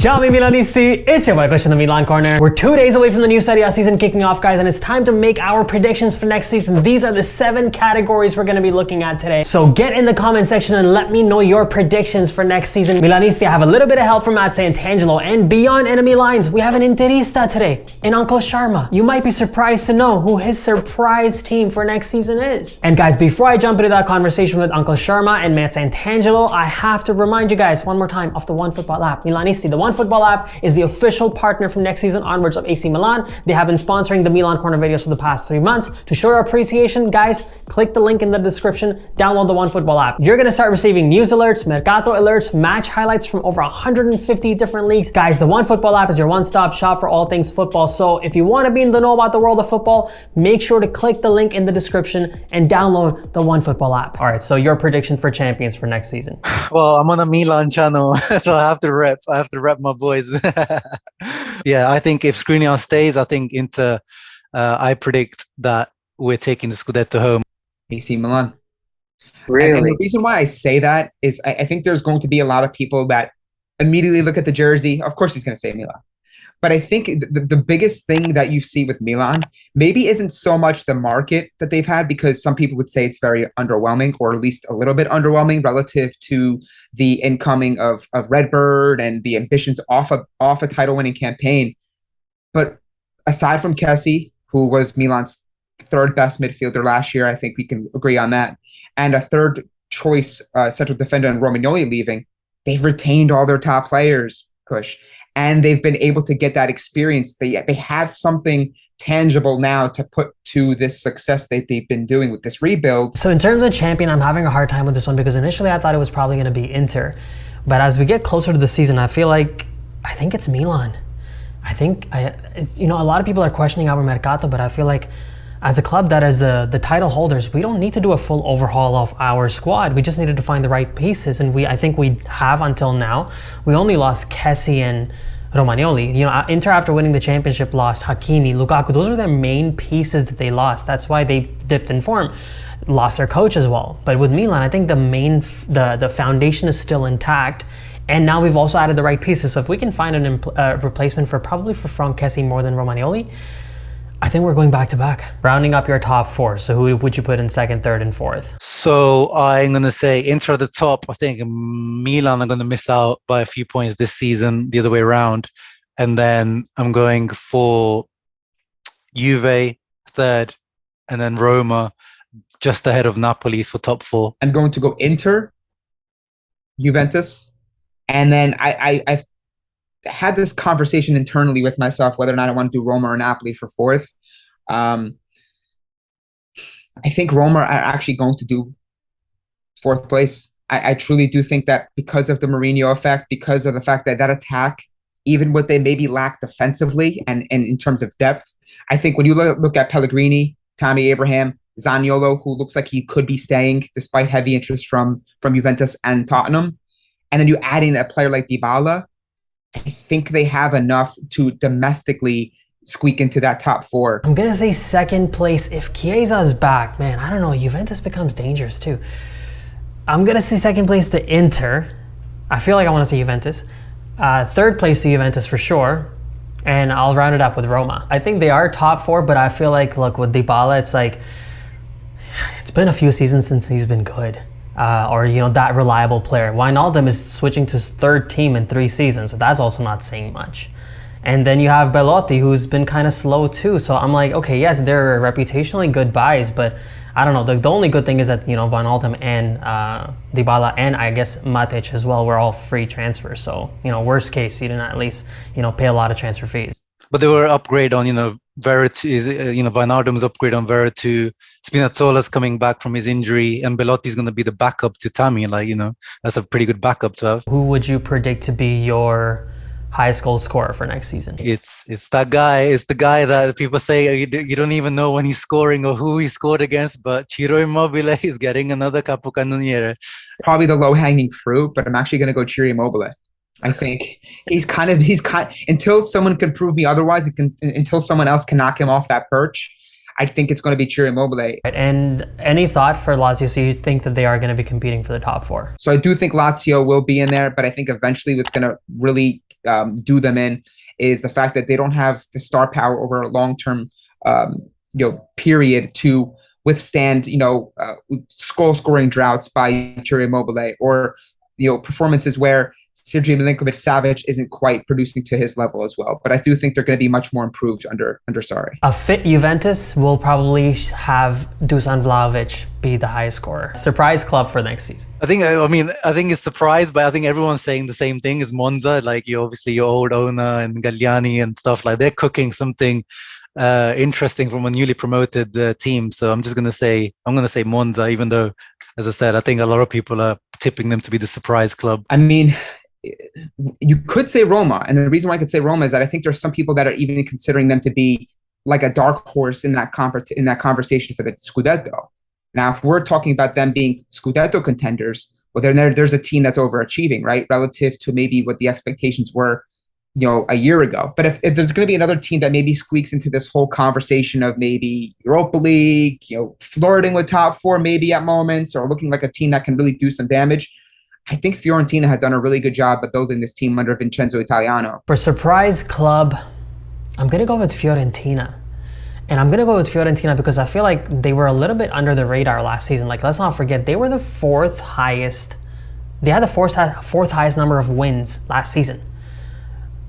Ciao Milanisti, it's your boy Kush in the Milan Corner. We're 2 days away from the new Serie A season kicking off, guys, and it's time to make our predictions for next season. These are the 7 categories we're going to be looking at today. So get in the comment section and let me know your predictions for next season. Milanisti, I have a little bit of help from Matt and Angelo, and beyond enemy lines, we have an Interista today, and Uncle Sharma. You might be surprised to know who his surprise team for next season is. And guys, before I jump into that conversation with Uncle Sharma and Matt and Angelo, I have to remind you guys one more time of the OneFootball app. Milanisti, the OneFootball app is the official partner from next season onwards of AC Milan. They have been sponsoring the Milan Corner videos for the past 3 months. To show your appreciation, guys, click the link in the description, download the OneFootball app. You're gonna start receiving news alerts, Mercato alerts, match highlights from over 150 different leagues. Guys, the OneFootball app is your one-stop shop for all things football. So if you wanna be in the know about the world of football, make sure to click the link in the description and download the OneFootball app. All right, so your prediction for champions for next season. Well, I'm on a Milan channel, so I have to rep my boys. Yeah, I think if Skriniar stays, I think Inter, I predict that we're taking the Scudetto home. AC Milan. Really? And the reason why I say that is I think there's going to be a lot of people that immediately look at the jersey. Of course he's going to say Milan. But I think the biggest thing that you see with Milan maybe isn't so much the market that they've had, because some people would say it's very underwhelming, or at least a little bit underwhelming relative to the incoming of Redbird and the ambitions off a title-winning campaign. But aside from Kessie, who was Milan's third best midfielder last year, I think we can agree on that, and a third choice central defender in Romagnoli leaving, they've retained all their top players, Kush. And they've been able to get that experience. They have something tangible now to put to this success that they've been doing with this rebuild. So in terms of champion, I'm having a hard time with this one because initially I thought it was probably going to be Inter. But as we get closer to the season, I think it's Milan. A lot of people are questioning our Mercato, but I feel like as a club that is the title holders, we don't need to do a full overhaul of our squad. We just needed to find the right pieces, and I think we have until now. We only lost Kessie and Romagnoli. Inter, after winning the championship, lost Hakimi, Lukaku. Those are their main pieces that they lost. That's why they dipped in form. Lost their coach as well. But with Milan, I think the foundation is still intact. And now we've also added the right pieces. So if we can find a replacement for Franck Kessie more than Romagnoli, I think we're going back to back. Rounding up your top 4. So who would you put in second, third, and fourth? So I'm going to say Inter at the top. I think Milan are going to miss out by a few points this season, the other way around. And then I'm going for Juve, third, and then Roma, just ahead of Napoli for top 4. I'm going to go Inter, Juventus, and then I've had this conversation internally with myself whether or not I want to do Roma or Napoli for fourth. I think Roma are actually going to do fourth place. I truly do think that because of the Mourinho effect, because of the fact that attack, even what they maybe lack defensively and in terms of depth, I think when you look at Pellegrini, Tammy Abraham, Zaniolo, who looks like he could be staying despite heavy interest from Juventus and Tottenham, and then you add in a player like Dybala, I think they have enough to domestically squeak into that top 4. I'm going to say second place. If Chiesa's back, man, I don't know. Juventus becomes dangerous too. I'm going to say second place to Inter. I feel like I want to see Juventus. Third place to Juventus for sure. And I'll round it up with Roma. I think they are top 4, but I feel like, look, with Dybala, it's been a few seasons since he's been good. That reliable player. Wijnaldum is switching to his third team in 3 seasons, so that's also not saying much. And then you have Belotti, who's been kind of slow too. So I'm like, okay, yes, they're reputationally good buys, but I don't know. The only good thing is that, Wijnaldum and Dybala and I guess Matic as well were all free transfers. So, worst case, you didn't at least, pay a lot of transfer fees. But they were upgrade on, Veretout, Wijnaldum's upgrade on Veretout. Spinazzola's coming back from his injury, and Belotti's going to be the backup to Tammy. That's a pretty good backup to have. Who would you predict to be your highest goal scorer for next season? It's that guy. It's the guy that people say you don't even know when he's scoring or who he scored against, but Ciro Immobile is getting another capocannoniere. Probably the low-hanging fruit, but I'm actually going to go Ciro Immobile. I think he's kind until someone can prove me otherwise, until someone else can knock him off that perch, I think it's going to be Ciro Immobile. And any thought for Lazio? So you think that they are going to be competing for the top 4? So I do think Lazio will be in there, but I think eventually what's going to really do them in is the fact that they don't have the star power over a long-term period to withstand goal scoring droughts by Ciro Immobile, or performances where Sergej Milinkovic-Savic isn't quite producing to his level as well. But I do think they're going to be much more improved under Sarri. A fit Juventus will probably have Dusan Vlahovic be the highest scorer. Surprise club for next season. I think it's surprised, but I think everyone's saying the same thing as Monza. Like, obviously your old owner and Galliani and stuff, like they're cooking something interesting from a newly promoted team. So I'm going to say Monza, even though, as I said, I think a lot of people are tipping them to be the surprise club. I mean, you could say Roma, and the reason why I could say Roma is that I think there's some people that are even considering them to be like a dark horse in that conversation for the Scudetto. Now, if we're talking about them being Scudetto contenders, well, there's a team that's overachieving, right, relative to maybe what the expectations were, a year ago. But if there's going to be another team that maybe squeaks into this whole conversation of maybe Europa League, flirting with top four maybe at moments, or looking like a team that can really do some damage, I think Fiorentina had done a really good job of building this team under Vincenzo Italiano. For surprise club, I'm going to go with Fiorentina. And I'm going to go with Fiorentina because I feel like they were a little bit under the radar last season. Like, let's not forget, they were the fourth highest. They had the fourth highest number of wins last season.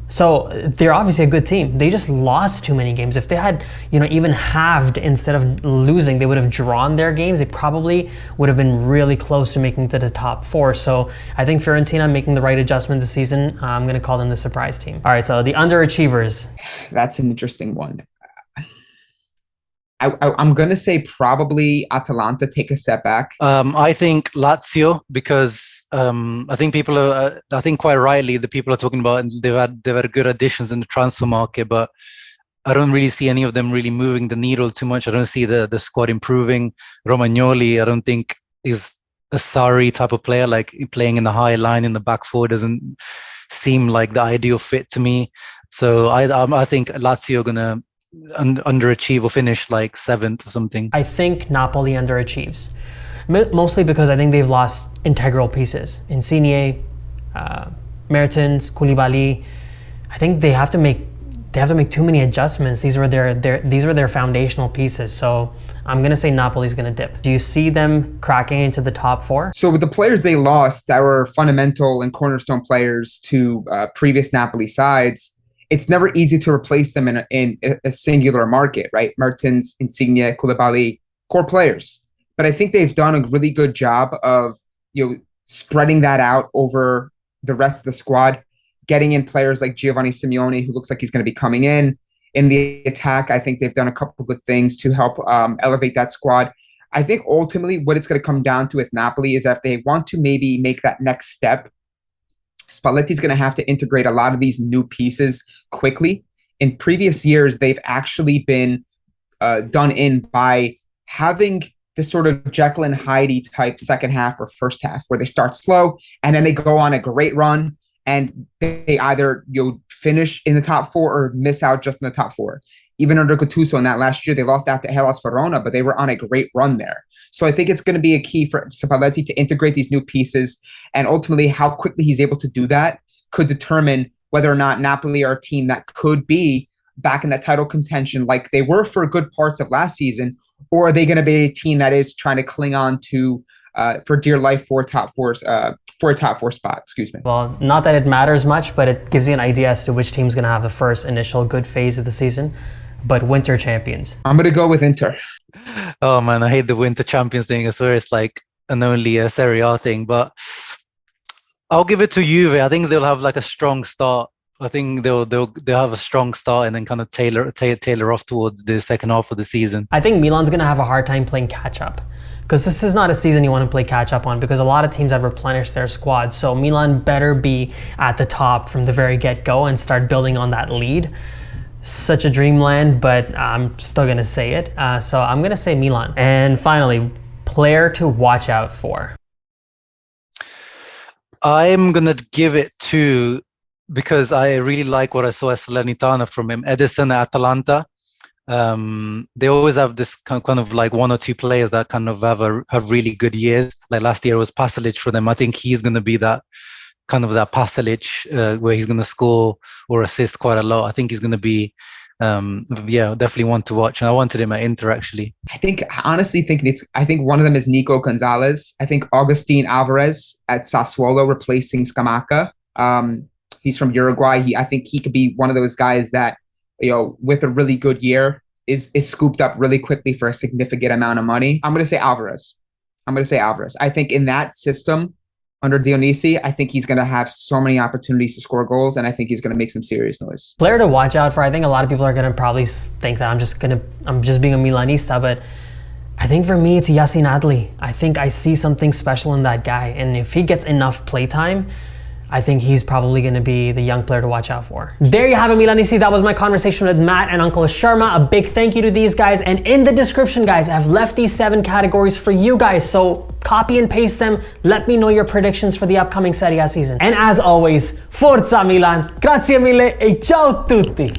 So they're obviously a good team. They just lost too many games. If they had, even halved instead of losing, they would have drawn their games. They probably would have been really close to making it to the top four. So I think Fiorentina making the right adjustment this season. I'm going to call them the surprise team. All right, so the underachievers. That's an interesting one. I'm going to say probably Atalanta take a step back. I think Lazio, because I think people are, I think quite rightly, the people are talking about, and they've had good additions in the transfer market, but I don't really see any of them really moving the needle too much. I don't see the squad improving. Romagnoli, I don't think is a Sarri type of player, like playing in the high line in the back four doesn't seem like the ideal fit to me. So I think Lazio are going to underachieve or finish like 7th or something. I think Napoli underachieves, mostly because I think they've lost integral pieces. Insigne, Mertens, Koulibaly. I think they have to make too many adjustments. These were their foundational pieces. So I'm gonna say Napoli's gonna dip. Do you see them cracking into the top four? So with the players they lost that were fundamental and cornerstone players to previous Napoli sides, it's never easy to replace them in a singular market, right? Mertens, Insigne, Koulibaly, core players. But I think they've done a really good job of spreading that out over the rest of the squad, getting in players like Giovanni Simeone, who looks like he's going to be coming in the attack. I think they've done a couple of good things to help elevate that squad. I think ultimately what it's going to come down to with Napoli is that if they want to maybe make that next step, Spalletti's going to have to integrate a lot of these new pieces quickly. In previous years, they've actually been done in by having this sort of Jekyll and Hyde type second half or first half, where they start slow and then they go on a great run and they either finish in the top four or miss out just in the top four. Even under Gattuso in that last year, they lost out to Hellas Verona, but they were on a great run there. So I think it's going to be a key for Spalletti to integrate these new pieces, and ultimately how quickly he's able to do that could determine whether or not Napoli are a team that could be back in that title contention like they were for good parts of last season, or are they going to be a team that is trying to cling on to for dear life for a top four spot, excuse me. Well, not that it matters much, but it gives you an idea as to which team's going to have the first initial good phase of the season. But winter champions. I'm going to go with Inter. Oh man, I hate the winter champions thing. I swear it's like only a Serie A thing, but I'll give it to Juve. I think they'll have like a strong start. I think they'll have a strong start and then kind of tailor off towards the second half of the season. I think Milan's going to have a hard time playing catch up, because this is not a season you want to play catch up on, because a lot of teams have replenished their squad. So Milan better be at the top from the very get-go and start building on that lead. Such a dreamland, but I'm still going to say it. So I'm going to say Milan. And finally, player to watch out for. I'm going to give it to, because I really like what I saw at Salernitana from him, Edison at Atalanta. They always have this kind of like one or two players that kind of have really good years. Like last year was Pasalic for them. I think he's going to be that kind of that Pasalic where he's going to score or assist quite a lot. I think he's going to be, definitely one to watch. And I wanted him at Inter, actually. I think one of them is Nico Gonzalez. I think Agustin Alvarez at Sassuolo replacing Scamacca. He's from Uruguay. I think he could be one of those guys that, with a really good year is scooped up really quickly for a significant amount of money. I'm going to say Alvarez. I think in that system under Dionisi, I think he's going to have so many opportunities to score goals, and I think he's going to make some serious noise. Player to watch out for. I think a lot of people are going to probably think that I'm just being a Milanista, but I think for me, it's Yassin Adli. I think I see something special in that guy, and if he gets enough playtime, I think he's probably going to be the young player to watch out for. There you have it, Milanisti. That was my conversation with Matt and Uncle Sharma. A big thank you to these guys. And in the description, guys, I've left these 7 categories for you guys. So copy and paste them. Let me know your predictions for the upcoming Serie A season. And as always, Forza Milan. Grazie mille e ciao tutti.